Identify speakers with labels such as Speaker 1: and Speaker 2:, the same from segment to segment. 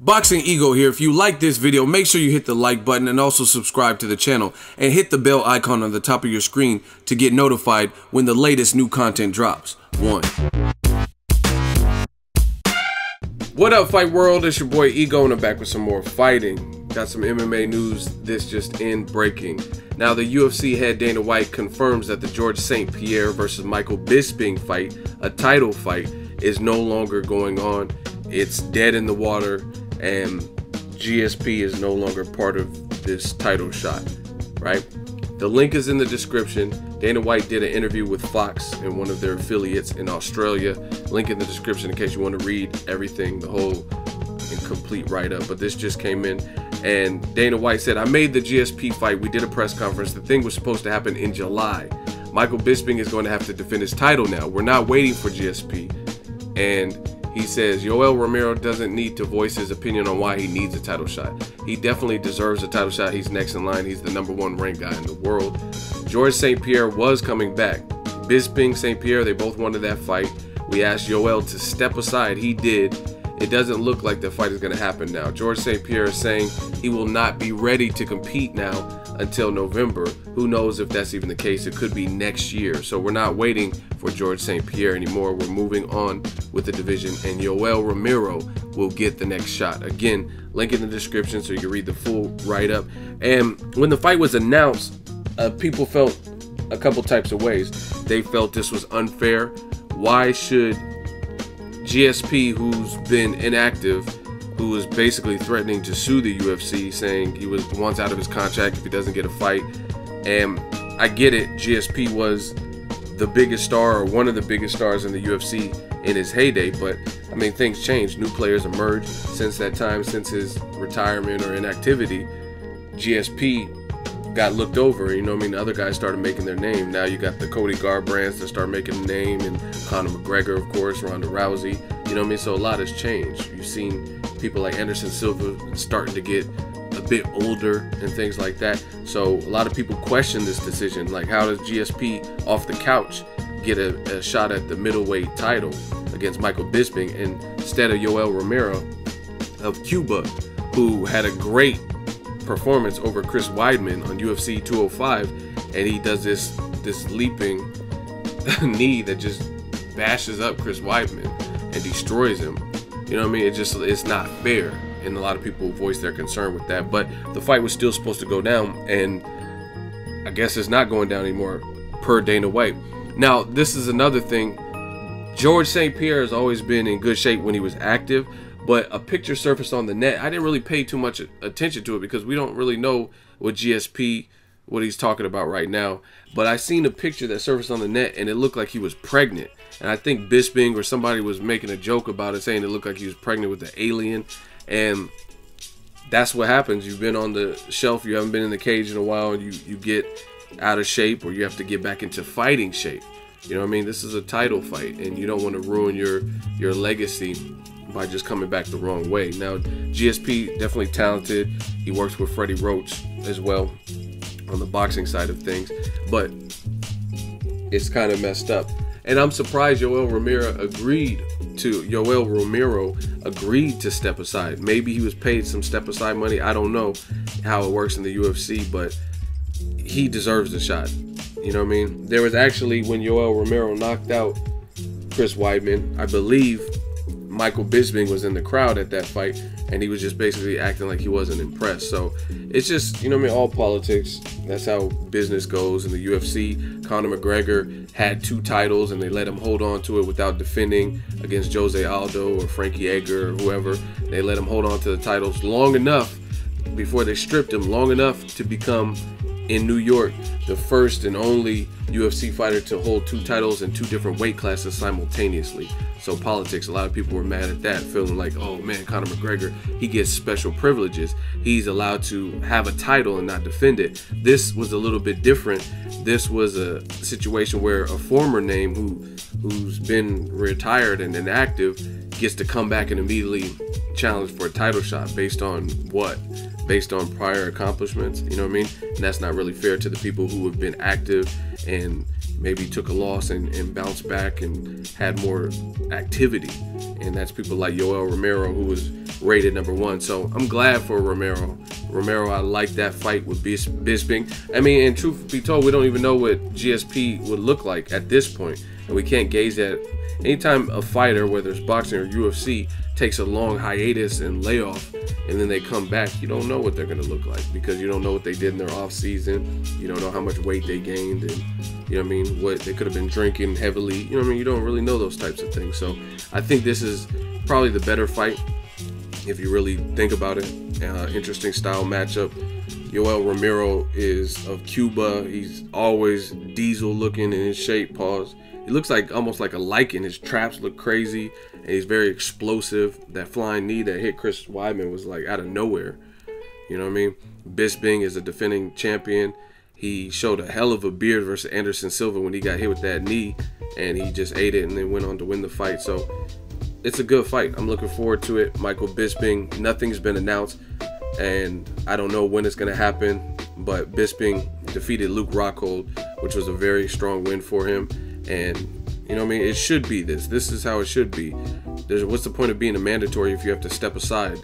Speaker 1: Boxing Ego here. If you like this video, make sure you hit the like button and also subscribe to the channel and hit the bell icon on the top of your screen to get notified when the latest new content drops. What up, fight world? It's your boy Ego and I'm back with some more fighting. Got some MMA news. This just in breaking. Now the UFC head Dana White confirms that the George St-Pierre versus Michael Bisping fight, a title fight, is no longer going on. It's dead in the water. And GSP is no longer part of this title shot, right? The link is in the description. Dana White did an interview with Fox and one of their affiliates in Australia. Link in the description in case you want to read everything, the whole and complete write-up. But this just came in, and Dana White said, I made the GSP fight. We did a press conference. The thing was supposed to happen in July. Michael Bisping is going to have to defend his title now. We're not waiting for GSP. And he says Yoel Romero doesn't need to voice his opinion on why he needs a title shot. He definitely deserves a title shot. He's next in line. He's the #1 ranked guy in the world. George St-Pierre was coming back. Bisping, St-Pierre, they both wanted that fight. We asked Yoel to step aside. He did. It doesn't look like the fight is going to happen now. George St-Pierre is saying he will not be ready to compete now until November. Who knows if that's even the case? It could be next year. So we're not waiting for George St-Pierre anymore. We're moving on with the division, and Yoel Romero will get the next shot. Again, link in the description so you can read the full write-up. And when the fight was announced, people felt a couple types of ways. They felt this was unfair. Why should GSP, who's been inactive, who was basically threatening to sue the UFC, saying he wants out of his contract if he doesn't get a fight? And I get it, GSP was the biggest star, or one of the biggest stars in the UFC in his heyday, but I mean, things changed. New players emerged since that time. Since his retirement or inactivity, GSP got looked over. You know what I mean? The other guys started making their name. Now you got the Cody Garbrands that start making a name, and Conor McGregor, of course, Ronda Rousey. You know what I mean? So a lot has changed. You've seen people like Anderson Silva starting to get a bit older and things like that. So a lot of people question this decision. Like, how does GSP off the couch get a shot at the middleweight title against Michael Bisping instead of Yoel Romero of Cuba, who had a great performance over Chris Weidman on UFC 205, and he does this leaping knee that just bashes up Chris Weidman and destroys him. You know what I mean? It's not fair, and a lot of people voice their concern with that. But the fight was still supposed to go down, and I guess it's not going down anymore per Dana White. Now, this is another thing. George St-Pierre has always been in good shape when he was active, but a picture surfaced on the net. I didn't really pay too much attention to it because we don't really know what GSP, what he's talking about right now. But I seen a picture that surfaced on the net, and it looked like he was pregnant. And I think Bisping or somebody was making a joke about it, saying it looked like he was pregnant with the alien. And that's what happens. You've been on the shelf, you haven't been in the cage in a while, and you get out of shape, or you have to get back into fighting shape. You know what I mean? This is a title fight, and you don't want to ruin your legacy by just coming back the wrong way. Now, GSP, definitely talented. He works with Freddie Roach as well on the boxing side of things, but it's kind of messed up. And I'm surprised Yoel Romero agreed to step aside. Maybe he was paid some step aside money. I don't know how it works in the UFC, but he deserves the shot. You know what I mean? There was actually, when Yoel Romero knocked out Chris Weidman, I believe Michael Bisping was in the crowd at that fight, and he was just basically acting like he wasn't impressed. So it's just, you know what I mean, all politics. That's how business goes in the UFC. Conor McGregor had 2 titles, and they let him hold on to it without defending against Jose Aldo or Frankie Edgar or whoever. They let him hold on to the titles long enough before they stripped him, long enough to become, in New York, the first and only UFC fighter to hold 2 titles in 2 different weight classes simultaneously. So politics, a lot of people were mad at that, feeling like, oh man, Conor McGregor, he gets special privileges. He's allowed to have a title and not defend it. This was a little bit different. This was a situation where a former name who's been retired and inactive gets to come back and immediately challenge for a title shot based on what? Based on prior accomplishments, you know what I mean? And that's not really fair to the people who have been active and maybe took a loss and bounced back and had more activity. And that's people like Yoel Romero, who was rated #1. So I'm glad for Romero. I like that fight with Bisping. I mean, and truth be told, we don't even know what GSP would look like at this point, and we can't gauge that. Anytime a fighter, whether it's boxing or UFC, takes a long hiatus and layoff, and then they come back, you don't know what they're going to look like, because you don't know what they did in their off season. You don't know how much weight they gained, and you know what I mean, what they could have been drinking heavily. You know what I mean, you don't really know those types of things. So I think this is probably the better fight if you really think about it. Interesting style matchup. Yoel Romero is of Cuba. He's always diesel looking in his shape. Pause. He looks like almost like a lichen. His traps look crazy, and he's very explosive. That flying knee that hit Chris Weidman was like out of nowhere. You know what I mean? Bisping is a defending champion. He showed a hell of a beard versus Anderson Silva when he got hit with that knee, and he just ate it and then went on to win the fight. So it's a good fight. I'm looking forward to it. Michael Bisping, nothing's been announced, and I don't know when it's going to happen, but Bisping defeated Luke Rockhold, which was a very strong win for him. And you know what I mean, it should be this is how it should be. What's the point of being a mandatory if you have to step aside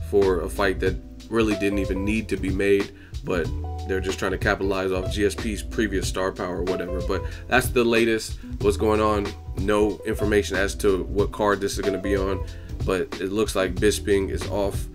Speaker 1: for a fight that really didn't even need to be made, but they're just trying to capitalize off GSP's previous star power or whatever. But that's the latest, what's going on. No information as to what card this is going to be on, but it looks like Bisping is off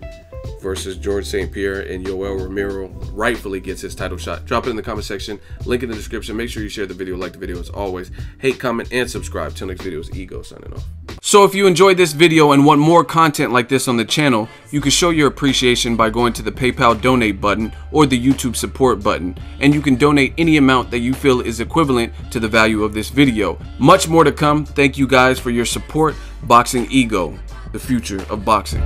Speaker 1: versus George St-Pierre, and Yoel Romero rightfully gets his title shot. Drop it in the comment section, link in the description. Make sure you share the video, like the video as always. Hate, comment, and subscribe. Till next video, is Ego signing off. So if you enjoyed this video and want more content like this on the channel, you can show your appreciation by going to the PayPal donate button or the YouTube support button, and you can donate any amount that you feel is equivalent to the value of this video. Much more to come. Thank you guys for your support. Boxing Ego, the future of boxing.